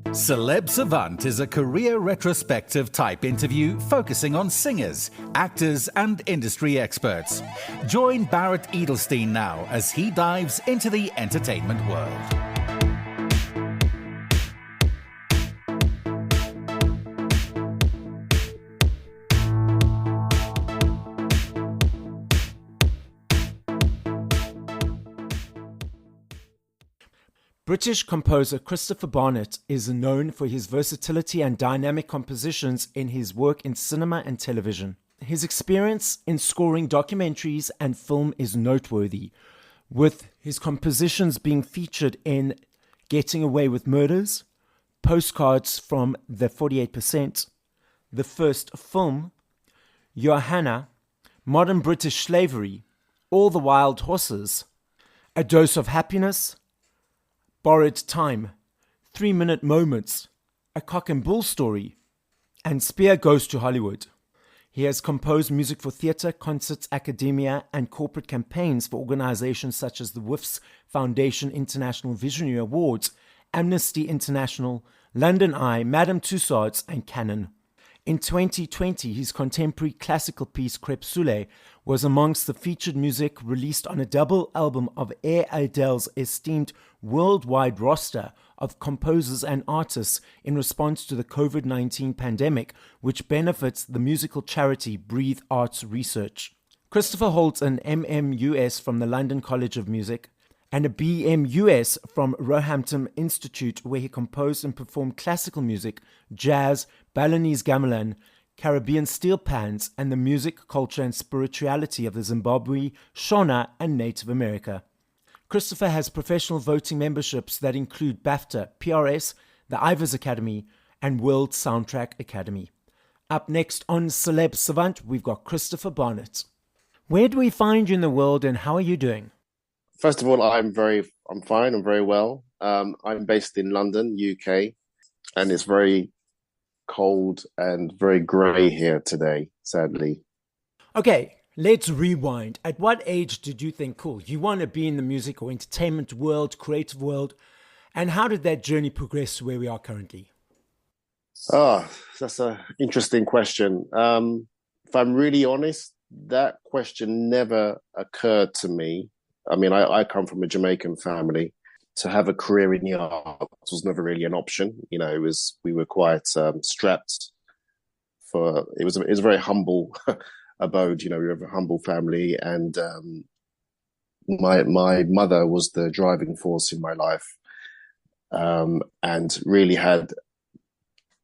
Celeb Savant is a career retrospective type interview focusing on singers, actors, and industry experts. Join Barrett Edelstein now as he dives into the entertainment world. British composer Christopher Barnett is known for his versatility and dynamic compositions in his work in cinema and television. His experience in scoring documentaries and film is noteworthy, with his compositions being featured in Getting Away with Murders, Postcards from the 48%, The First Film, Johanna, Modern British Slavery, All the Wild Horses, A Dose of Happiness, Borrowed Time, 3-Minute Moments, A Cock and Bull Story, and Spear Goes to Hollywood. He has composed music for theatre, concerts, academia, and corporate campaigns for organizations such as the WIFS Foundation International Visionary Awards, Amnesty International, London Eye, Madame Tussauds, and Canon. In 2020, his contemporary classical piece Crêpe Soleil was amongst the featured music released on a double album of Air Adele's esteemed worldwide roster of composers and artists in response to the COVID-19 pandemic, which benefits the musical charity Breathe Arts Research. Christopher holds an MMUS from the London College of Music and a BMUS from Roehampton Institute, where he composed and performed classical music, jazz, Balinese gamelan, Caribbean steel pans, and the music, culture, and spirituality of the Zimbabwe, Shona, and Native America. Christopher has professional voting memberships that include BAFTA, PRS, the Ivors Academy, and World Soundtrack Academy. Up next on Celeb Savant, we've got Christopher Barnett. Where do we find you in the world, and how are you doing? First of all, I'm fine. I'm very well. I'm based in London, UK, and it's very cold and very grey here today, sadly. Okay, let's rewind. At what age did you think, cool, you want to be in the music or entertainment world, creative world, and how did that journey progress to where we are currently? That's an interesting question. If I'm really honest, that question never occurred to me. I mean, I come from a Jamaican family. To have a career in the arts was never really an option. You know, we were quite strapped for. It was a very humble abode. You know, we were a humble family, and my mother was the driving force in my life, and really had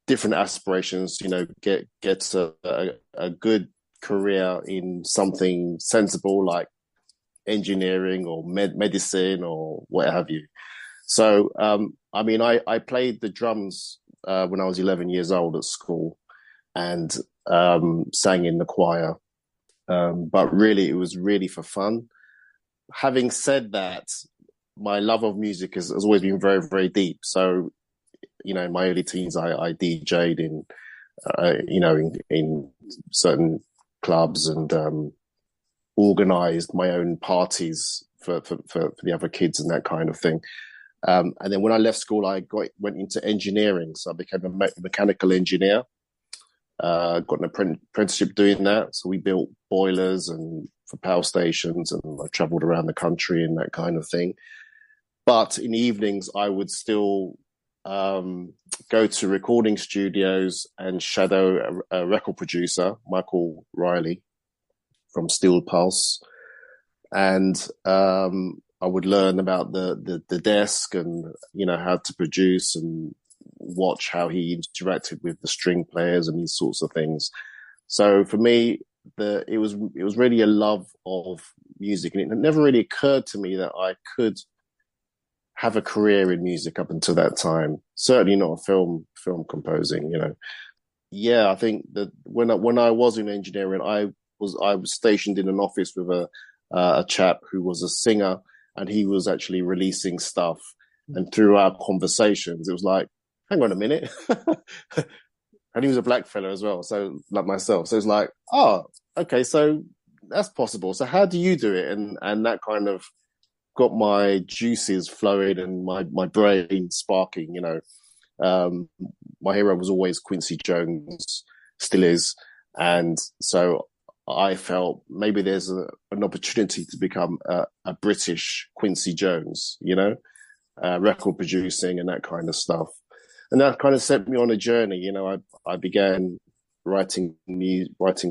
different aspirations. You know, get a good career in something sensible like engineering or medicine or what have you. So, I mean, I played the drums when I was 11 years old at school and sang in the choir. But really, it was really for fun. Having said that, my love of music has always been very, very deep. So, you know, in my early teens, I DJ'd in certain clubs and organized my own parties for the other kids and that kind of thing. And then when I left school, I went into engineering. So I became a mechanical engineer, got an apprenticeship doing that. So we built boilers and for power stations, and I traveled around the country and that kind of thing. But in the evenings, I would still go to recording studios and shadow a record producer, Michael Riley, from Steel Pulse, and I would learn about the desk and, you know, how to produce and watch how he interacted with the string players and these sorts of things. So for me, it was really a love of music, and it never really occurred to me that I could have a career in music up until that time. Certainly not film composing, you know. Yeah, I think that when I was in engineering, I was stationed in an office with a chap who was a singer, and he was actually releasing stuff. And through our conversations, it was like, hang on a minute. And he was a black fellow as well, so like myself. So it's like, oh, okay, so that's possible. So how do you do it? And that kind of got my juices flowing and my brain sparking, you know. Um, my hero was always Quincy Jones, still is. And so I felt maybe there's an opportunity to become a British Quincy Jones, record producing and that kind of stuff. And that kind of set me on a journey. I began writing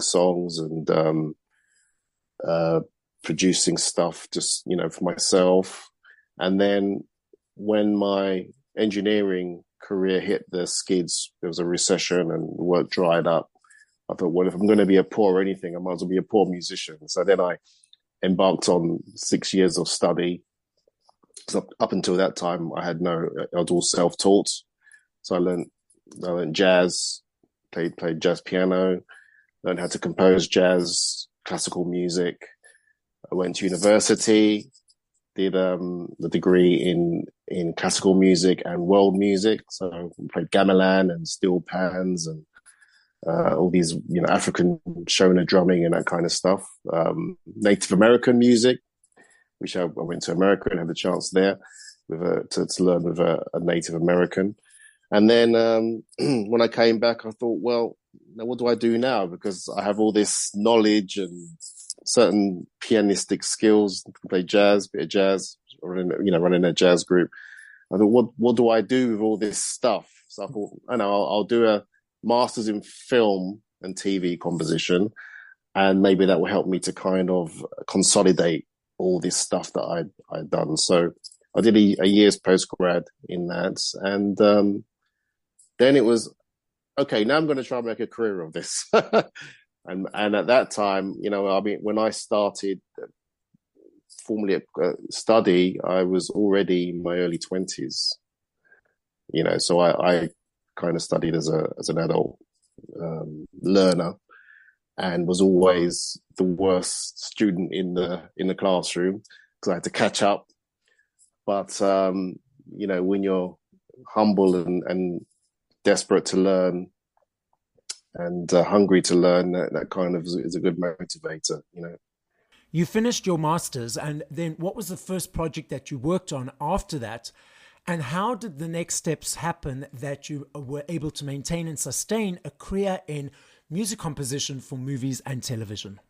songs and producing stuff just, for myself. And then when my engineering career hit the skids, there was a recession and work dried up. I thought, well, if I'm going to be a poor anything, I might as well be a poor musician. So then I embarked on 6 years of study. So up until that time, I was all self-taught. So I learned jazz, played jazz piano, learned how to compose jazz, classical music. I went to university, did the degree in classical music and world music. So I played gamelan and steel pans and all these, African Shona drumming and that kind of stuff. Native American music, which I went to America and had the chance there to learn with a Native American. And then when I came back, I thought, well, now what do I do now? Because I have all this knowledge and certain pianistic skills, play jazz, bit of jazz, running a jazz group. I thought, what do I do with all this stuff? So I thought, I'll do a master's in film and TV composition, and maybe that will help me to kind of consolidate all this stuff that I'd done. So I did a year's postgrad in that, and then it was, okay, now I'm going to try and make a career of this. and at that time, when I started formally study, I was already in my early 20s. So I kind of studied as an adult learner, and was always the worst student in the classroom because I had to catch up. But when you're humble and desperate to learn and hungry to learn, that kind of is a good motivator. You finished your master's, and then what was the first project that you worked on after that? And how did the next steps happen that you were able to maintain and sustain a career in music composition for movies and television?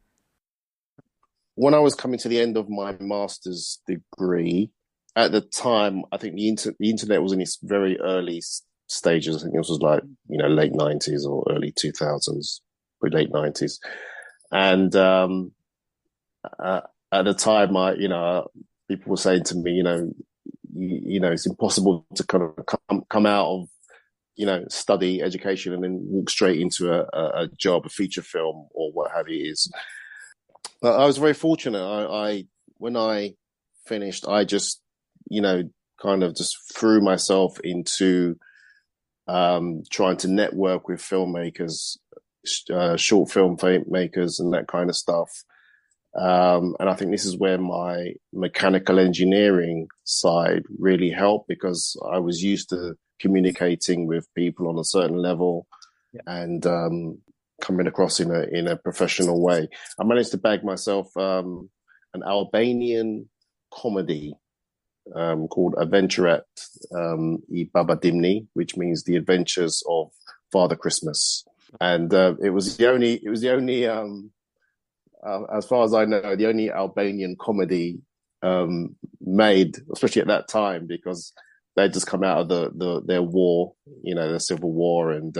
When I was coming to the end of my master's degree, at the time, I think the internet was in its very early stages. I think this was like, late 90s or early 2000s, or late 90s. And at the time, people were saying to me, it's impossible to kind of come out of, study education and then walk straight into a job, a feature film or what have you is. But I was very fortunate. When I finished, I just, kind of just threw myself into trying to network with filmmakers, short film makers and that kind of stuff. And I think this is where my mechanical engineering side really helped, because I was used to communicating with people on a certain level and coming across in a professional way. I managed to bag myself an Albanian comedy called Adventuret I Baba Dimni, which means the adventures of Father Christmas. And it was the only as far as I know, the only Albanian comedy made, especially at that time, because they'd just come out of their war, the civil war, and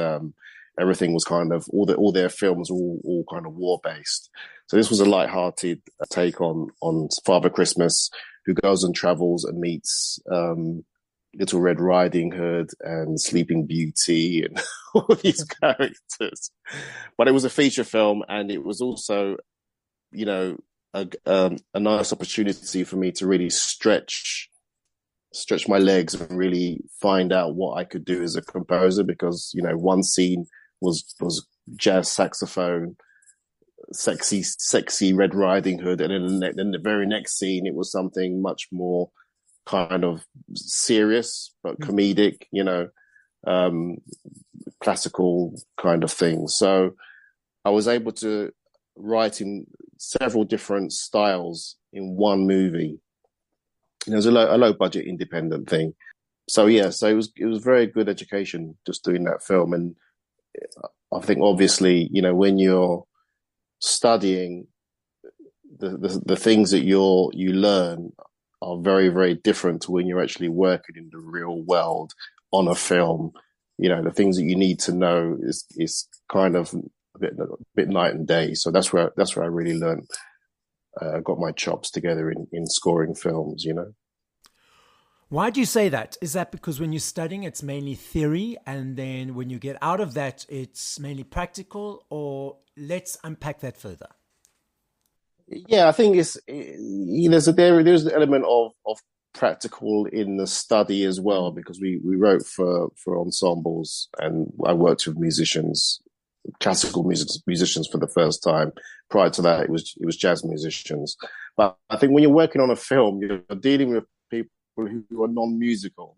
everything was kind of all their films were all kind of war based. So this was a light-hearted take on Father Christmas, who goes and travels and meets Little Red Riding Hood and Sleeping Beauty and all these characters. But it was a feature film, and it was also, a nice opportunity for me to really stretch my legs and really find out what I could do as a composer, because, one scene was jazz saxophone, sexy Red Riding Hood, and then the very next scene it was something much more kind of serious but comedic, classical kind of thing. So I was able to write in several different styles in one movie. It was a low budget independent thing. So yeah, so it was very good education just doing that film. And I think obviously, when you're studying, the things that you learn are very, very different to when you're actually working in the real world on a film. The things that you need to know is kind of a bit night and day. So that's where I really learned, got my chops together in scoring films. Why do you say that? Is that because when you're studying, it's mainly theory, and then when you get out of that, it's mainly practical? Or let's unpack that further. Yeah, I think there's the element of practical in the study as well, because we wrote for ensembles, and I worked with classical musicians for the first time. Prior to that, it was jazz musicians. But I think when you're working on a film, you're dealing with people who are non-musical,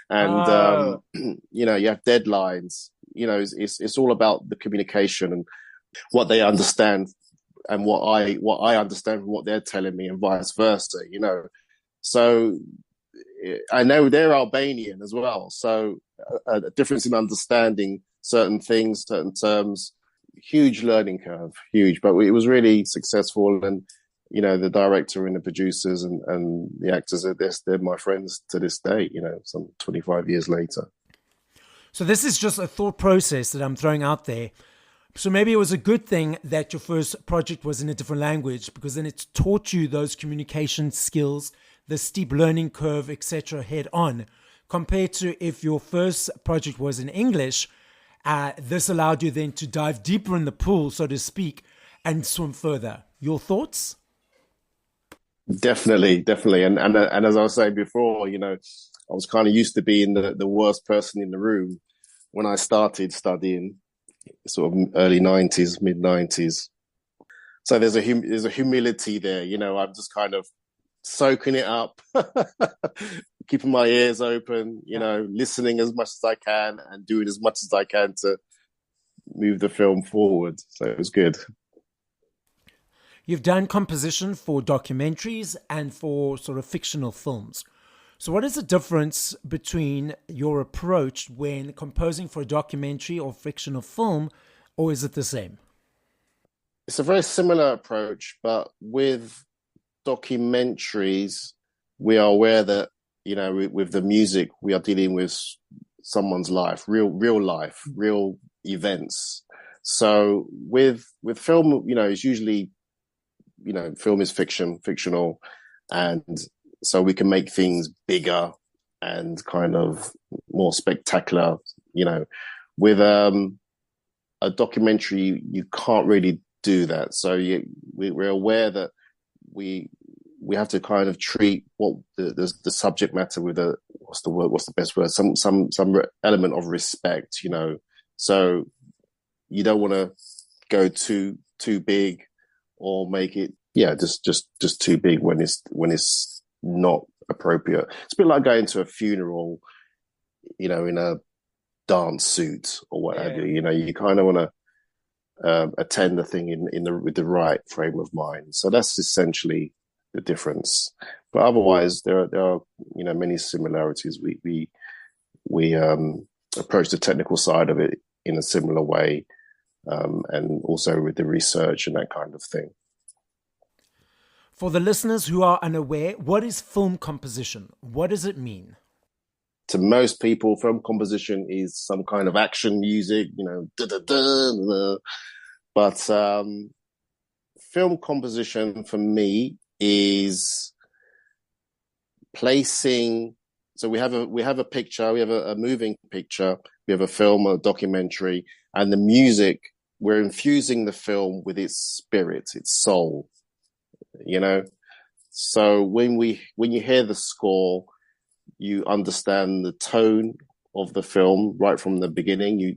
and Oh, you have deadlines. It's all about the communication and what they understand and what I understand from what they're telling me, and vice versa. So I know they're Albanian as well, so a difference in understanding certain things, certain terms, huge learning curve, huge. But it was really successful, and the director and the producers and the actors, they're my friends to this day. Some 25 years later. so this is just a thought process that I'm throwing out there. So maybe it was a good thing that your first project was in a different language, because then it taught you those communication skills, the steep learning curve, etc., head on, compared to if your first project was in English. This allowed you then to dive deeper in the pool, so to speak, and swim further. Your thoughts? Definitely, definitely. And as I was saying before, I was kind of used to being the worst person in the room when I started studying, sort of early 90s, mid 90s. So there's a humility there. I'm just kind of soaking it up, keeping my ears open, listening as much as I can and doing as much as I can to move the film forward. So it was good. You've done composition for documentaries and for sort of fictional films. So, what is the difference between your approach when composing for a documentary or fictional film, or is it the same? It's a very similar approach, but with documentaries, we are aware that, with the music, we are dealing with someone's life, real life, real events. So with film, it's usually, film is fictional, and so we can make things bigger and kind of more spectacular. With a documentary, you can't really do that. So we're aware that we have to kind of treat what the subject matter with what's the best word, some element of respect. So you don't want to go too big, or make it just too big when it's not appropriate. It's a bit like going to a funeral, in a dance suit or what have you. You kind of want to attend the thing with the right frame of mind. So that's essentially the difference. But otherwise, there are many similarities. We approach the technical side of it in a similar way, and also with the research and that kind of thing. For the listeners who are unaware, what is film composition? What does it mean? To most people, film composition is some kind of action music, da da da. But film composition for me is placing. So we have a picture, we have a moving picture, we have a film, a documentary, and the music. We're infusing the film with its spirit, its soul. So when you hear the score, you understand the tone of the film right from the beginning.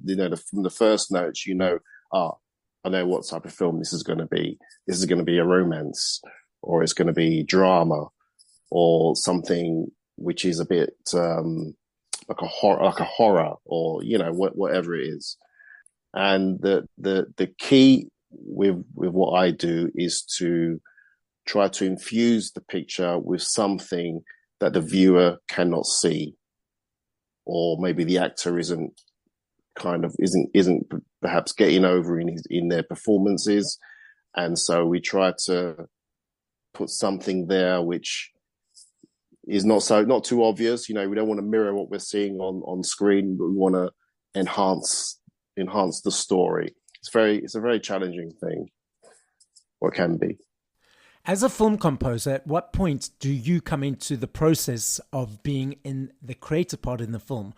From the first notes, I know what type of film this is going to be. This is going to be a romance, or it's going to be drama, or something which is a bit like a horror, or whatever it is. And the key with what I do is to try to infuse the picture with something that the viewer cannot see. or maybe the actor isn't perhaps getting over in their performances, and so we try to put something there which is not too obvious. We don't want to mirror what we're seeing on screen, but we want to enhance the story. It's a very challenging thing, or it can be. As a film composer, at what point do you come into the process of being in the creative part in the film?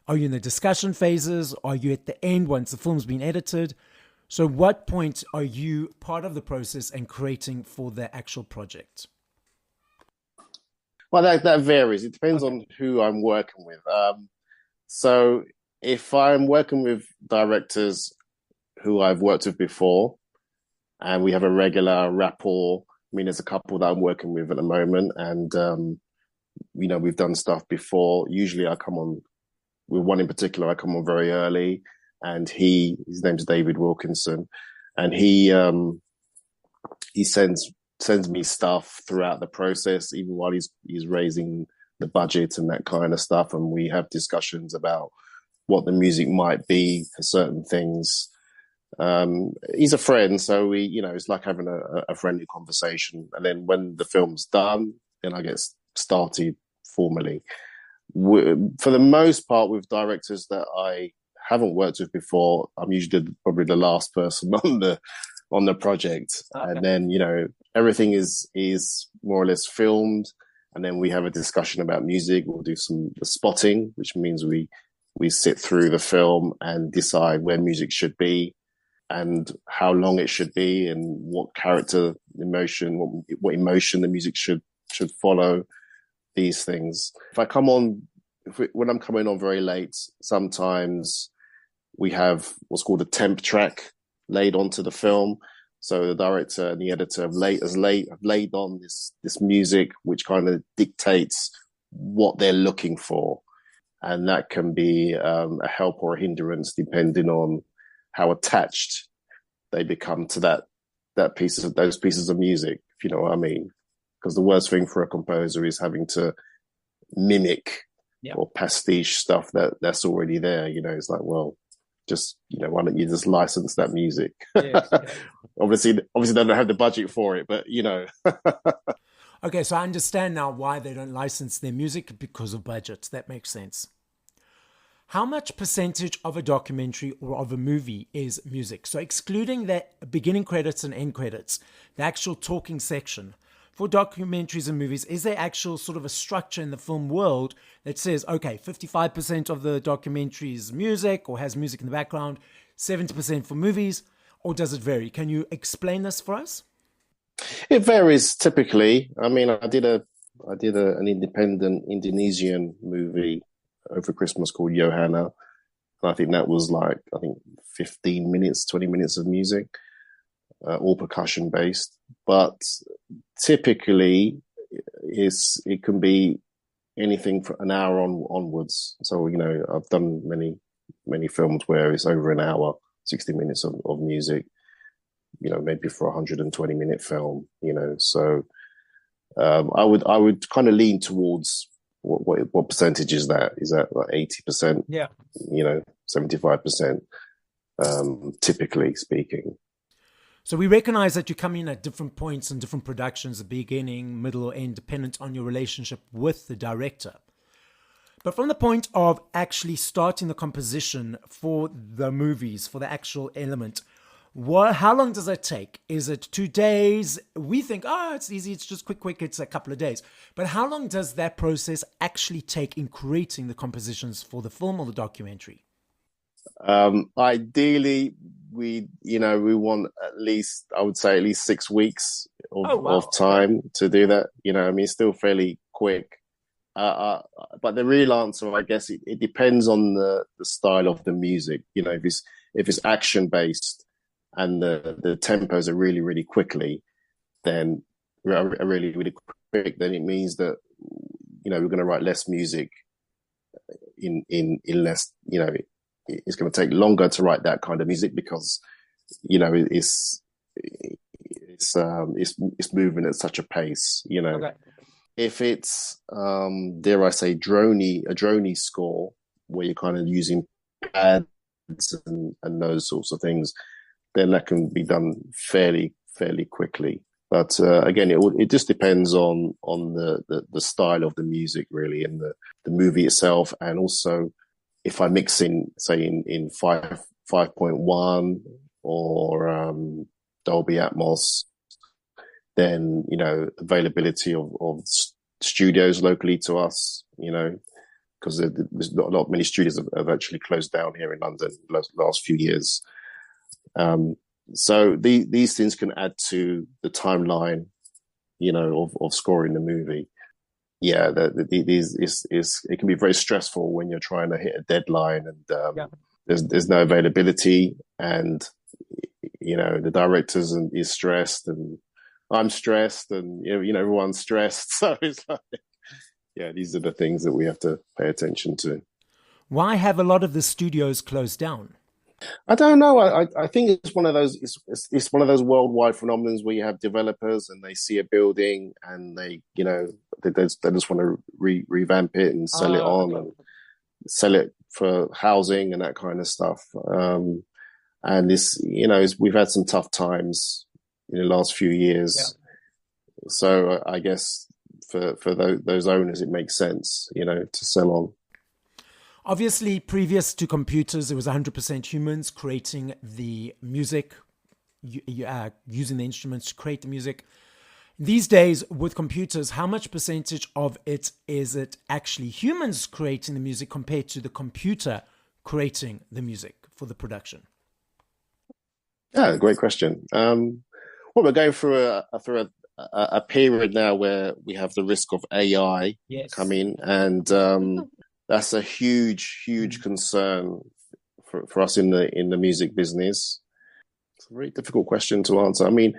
Are you in the discussion phases? Are you at the end once the film's been edited? So what point are you part of the process and creating for the actual project? Well, that varies. It depends on who I'm working with. So if I'm working with directors who I've worked with before, and we have a regular rapport. I mean, there's a couple that I'm working with at the moment, and we've done stuff before. Usually, I come on with one in particular. I come on very early, and his name's David Wilkinson, and he sends me stuff throughout the process, even while he's raising the budget and that kind of stuff, and we have discussions about what the music might be for certain things. He's a friend, so it's like having a friendly conversation. And then when the film's done, then I get started formally. For the most part, with directors that I haven't worked with before, I'm usually probably the last person on the project. Okay. And then everything is more or less filmed, and then we have a discussion about music. We'll do the spotting, which means we sit through the film and decide where music should be, and how long it should be, and what character emotion, what emotion the music should follow, these things. When I'm coming on very late, sometimes we have what's called a temp track laid onto the film. So the director and the editor have laid on this music, which kind of dictates what they're looking for. And that can be a help or a hindrance depending on how attached they become to those pieces of music, if you know what I mean. Because the worst thing for a composer is having to mimic or pastiche stuff that's already there. It's like, well, just why don't you just license that music? Yes. Obviously they don't have the budget for it, but Okay, so I understand now why they don't license their music, because of budgets. That makes sense. How much percentage of a documentary or of a movie is music? So excluding the beginning credits and end credits, the actual talking section, for documentaries and movies, is there actual sort of a structure in the film world that says, okay, 55% of the documentary is music or has music in the background, 70% for movies, or does it vary? Can you explain this for us? It varies typically. I mean, I did an independent Indonesian movie over Christmas called Johanna. And I think that was 15 minutes, 20 minutes of music, all percussion based. But typically it can be anything from an hour onwards. So, I've done many films where it's over an hour, 60 minutes of music, maybe for a 120-minute film, So I would kind of lean towards what percentage is that? Is that like 80%? Yeah. 75%, typically speaking. So we recognize that you come in at different points and different productions, the beginning, middle, or end, dependent on your relationship with the director. But from the point of actually starting the composition for the movies, for the actual element, how long does that take? Is it 2 days? We think, it's easy, it's just quick, it's a couple of days. But how long does that process actually take in creating the compositions for the film or the documentary? Ideally, we want at least 6 weeks of time to do that. It's still fairly quick. But the real answer, I guess, it depends on the style of the music. If it's action based and the tempos are really, really quickly, then really, really quick, then it means that we're going to write less music in less. It's going to take longer to write that kind of music because it's moving at such a pace. Okay. If it's dare I say a droney score, where you're kind of using pads and those sorts of things, then that can be done fairly quickly. But again, it just depends on the style of the music, really, and the movie itself, and also if I mix in, say, in 5.1 or Dolby Atmos, then availability of studios locally to us, because there's not many studios have actually closed down here in London the last few years. So these things can add to the timeline, of scoring the movie. Yeah, it can be very stressful when you're trying to hit a deadline and there's no availability, and the directors is stressed, and I'm stressed, and everyone's stressed. So it's like, yeah, these are the things that we have to pay attention to. Why have a lot of the studios closed down? I don't know. I think it's one of those. It's one of those worldwide phenomena where you have developers and they see a building and they just want to revamp it and sell it on and sell it for housing and that kind of stuff. And this, we've had some tough times in the last few years. Yeah. So I guess for those owners, it makes sense, to sell on. Obviously, previous to computers, it was 100% humans creating the music, using the instruments to create the music. These days, with computers, how much percentage of it is it actually humans creating the music compared to the computer creating the music for the production? Yeah, great question. Well, we're going through a period now where we have the risk of AI coming, and that's a huge concern for us in the music business. It's a very difficult question to answer. I mean,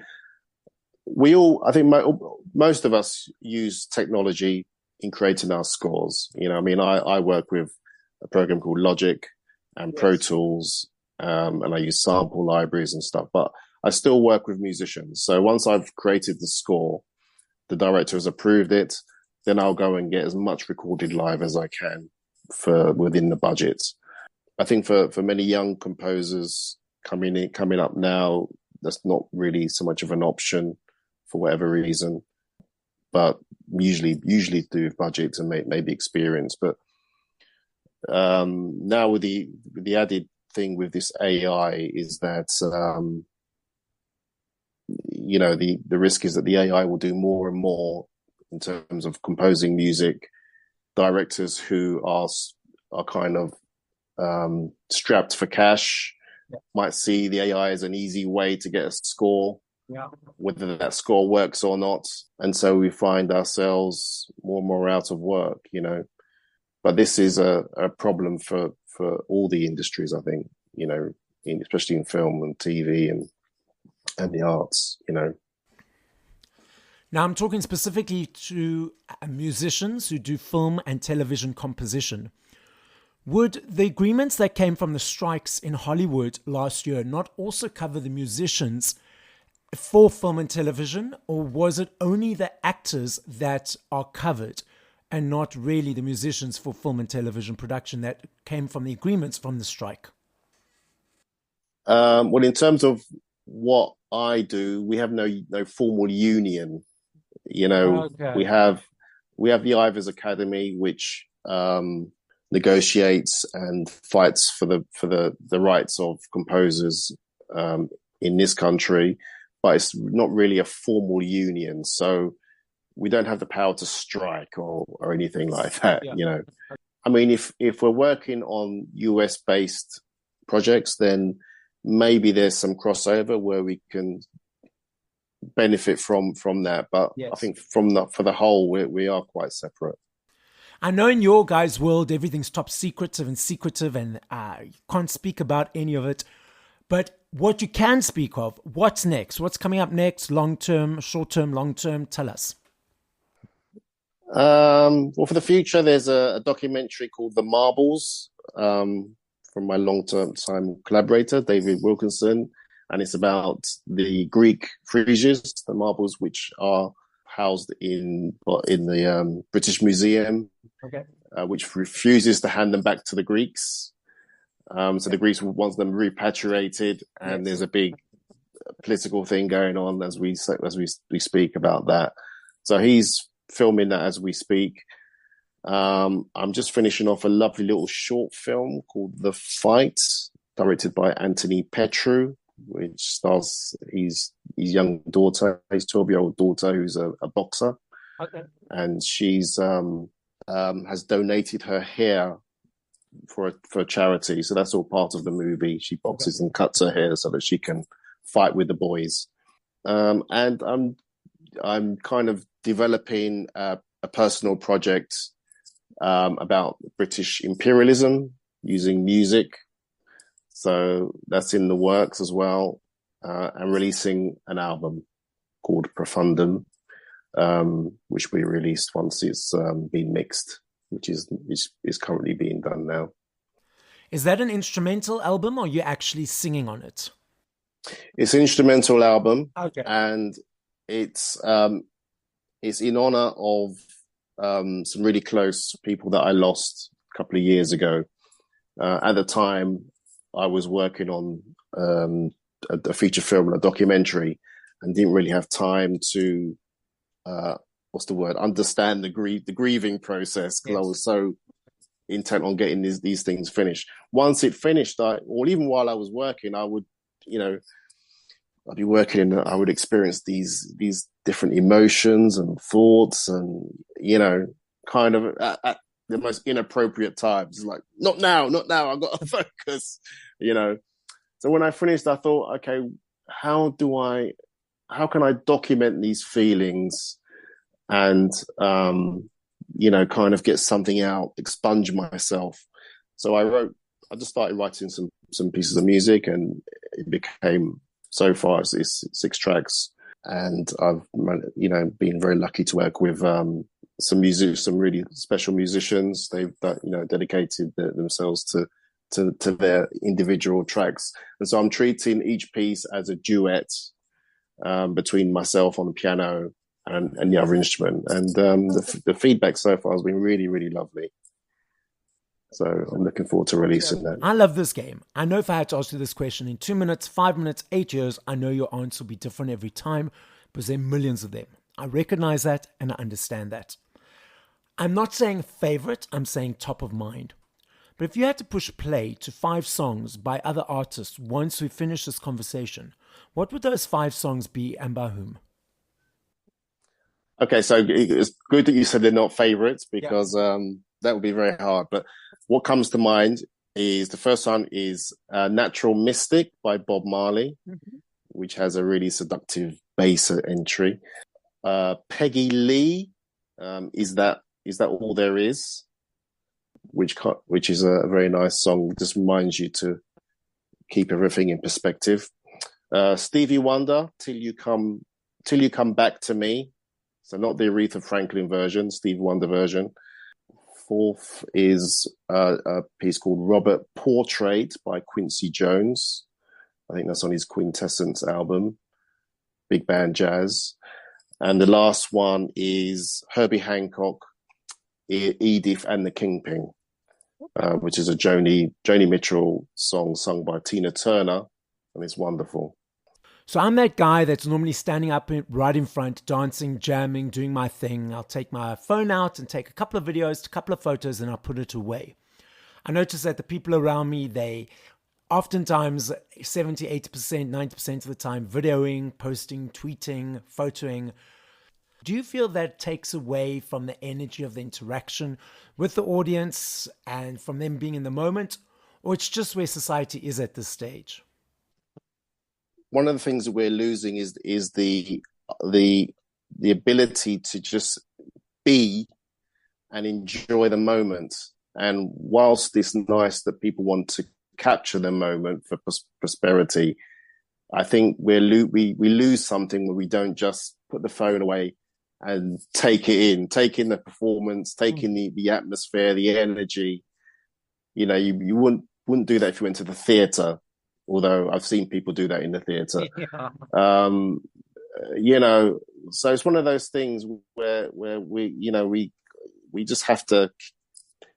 I think most of us use technology in creating our scores. I work with a program called Logic and Pro Tools, and I use sample libraries and stuff, but I still work with musicians. So once I've created the score, the director has approved it, then I'll go and get as much recorded live as I can within the budget. I think for many young composers coming up now, that's not really so much of an option for whatever reason, but usually do budget and maybe experience. But now with the added thing with this AI is that the risk is that the AI will do more and more in terms of composing music. Directors who are kind of strapped for cash might see the AI as an easy way to get a score, whether that score works or not. And so we find ourselves more and more out of work, But this is a problem for all the industries, I think, especially in film and TV and the arts, Now, I'm talking specifically to musicians who do film and television composition. Would the agreements that came from the strikes in Hollywood last year not also cover the musicians for film and television, or was it only the actors that are covered and not really the musicians for film and television production that came from the agreements from the strike? Well, in terms of what I do, we have no formal union. Okay. We have the Ivors Academy, which negotiates and fights for the rights of composers in this country, but it's not really a formal union, so we don't have the power to strike or anything like that. I mean, if we're working on US based projects, then maybe there's some crossover where we can benefit from that, but I think for the whole, we are quite separate. I know in your guys' world everything's top secretive and you can't speak about any of it, but what you can speak of, what's next? What's coming up next? Long term, short term, long term? Tell us. Well, for the future, there's a documentary called The Marbles from my long-term collaborator, David Wilkinson, and it's about the Greek friezes, the marbles, which are housed in the British Museum. Okay. which refuses to hand them back to the Greeks. So the Greeks want them repatriated, and there's a big political thing going on as we speak about that. So he's filming that as we speak. I'm just finishing off a lovely little short film called The Fight, directed by Anthony Petru, which stars his young daughter, his 12-year-old daughter, who's a boxer. Okay. And she's has donated her hair for a charity. So that's all part of the movie. She boxes and cuts her hair so that she can fight with the boys. And I'm kind of developing a personal project about British imperialism using music. So that's in the works as well. And releasing an album called Profundum, which we released once it's been mixed, which is currently being done now. Is that an instrumental album, or are you actually singing on it? It's an instrumental album, okay. And it's in honor of some really close people that I lost a couple of years ago. At the time, I was working on a feature film and a documentary, and didn't really have time to understand the grieving process, because I was so intent on getting these things finished. Once it finished, even while I was working, I would, I'd be working and I would experience these different emotions and thoughts, and kind of at the most inappropriate times, like not now, I've got to focus, So when I finished, I thought, okay, how can I document these feelings and kind of get something out, expunge myself. So I just started writing some pieces of music, and it became, so far it's 6 tracks, and I've been very lucky to work with some really special musicians. They've dedicated themselves to their individual tracks, and so I'm treating each piece as a duet between myself on the piano and the other instrument, and the feedback so far has been really, really lovely. So I'm looking forward to releasing that. I love this game. I know if I had to ask you this question in 2 minutes, 5 minutes, 8 years, I know your answer will be different every time, because there are millions of them. I recognize that and I understand that. I'm not saying favorite, I'm saying top of mind. But if you had to push play to 5 songs by other artists once we finish this conversation, what would those 5 songs be, and by whom? Okay, so it's good that you said they're not favorites, because that would be very hard. But what comes to mind is, the first one is Natural Mystic by Bob Marley, which has a really seductive bass entry. Peggy Lee, Is That All There Is? Which is a very nice song. Just reminds you to keep everything in perspective. Stevie Wonder, Till You Come Back to Me. So not the Aretha Franklin version, Stevie Wonder version. 4th is a piece called Robert Portrait by Quincy Jones. I think that's on his Quintessence album, Big Band Jazz. And the last one is Herbie Hancock, Edith and the Kingpin, which is a Joni Mitchell song sung by Tina Turner, and it's wonderful. So I'm that guy that's normally standing up right in front, dancing, jamming, doing my thing. I'll take my phone out and take a couple of videos, a couple of photos, and I'll put it away. I notice that the people around me, they oftentimes 70, 80%, 90% of the time videoing, posting, tweeting, photoing. Do you feel that takes away from the energy of the interaction with the audience and from them being in the moment, or it's just where society is at this stage? One of the things that we're losing is the ability to just be and enjoy the moment. And whilst it's nice that people want to capture the moment for prosperity, I think we lose something when we don't just put the phone away and take in the performance, take in the atmosphere, the energy. You wouldn't do that if you went to the theatre. Although I've seen people do that in the theatre. So it's one of those things where we just have to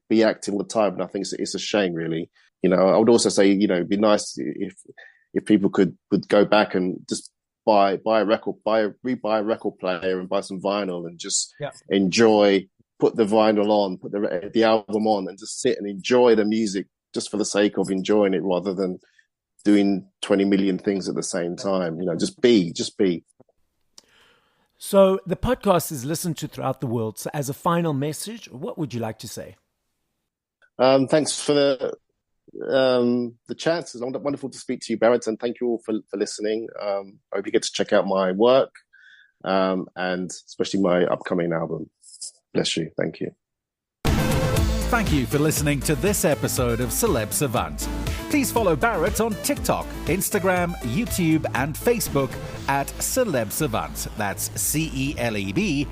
be active all the time. And I think it's a shame, really. I would also say, it'd be nice if people could go back and just buy a record player and buy some vinyl and just enjoy, put the vinyl on, put the album on, and just sit and enjoy the music just for the sake of enjoying it, rather than doing 20 million things at the same time. Just be. So the podcast is listened to throughout the world. So as a final message, what would you like to say? Thanks for the chance. It's wonderful to speak to you, Barrett, and thank you all for listening. I hope you get to check out my work, and especially my upcoming album. Bless you. Thank you. Thank you for listening to this episode of Celeb Savant. Please follow Barrett on TikTok, Instagram, YouTube, and Facebook at Celeb Savant. That's CelebSavant.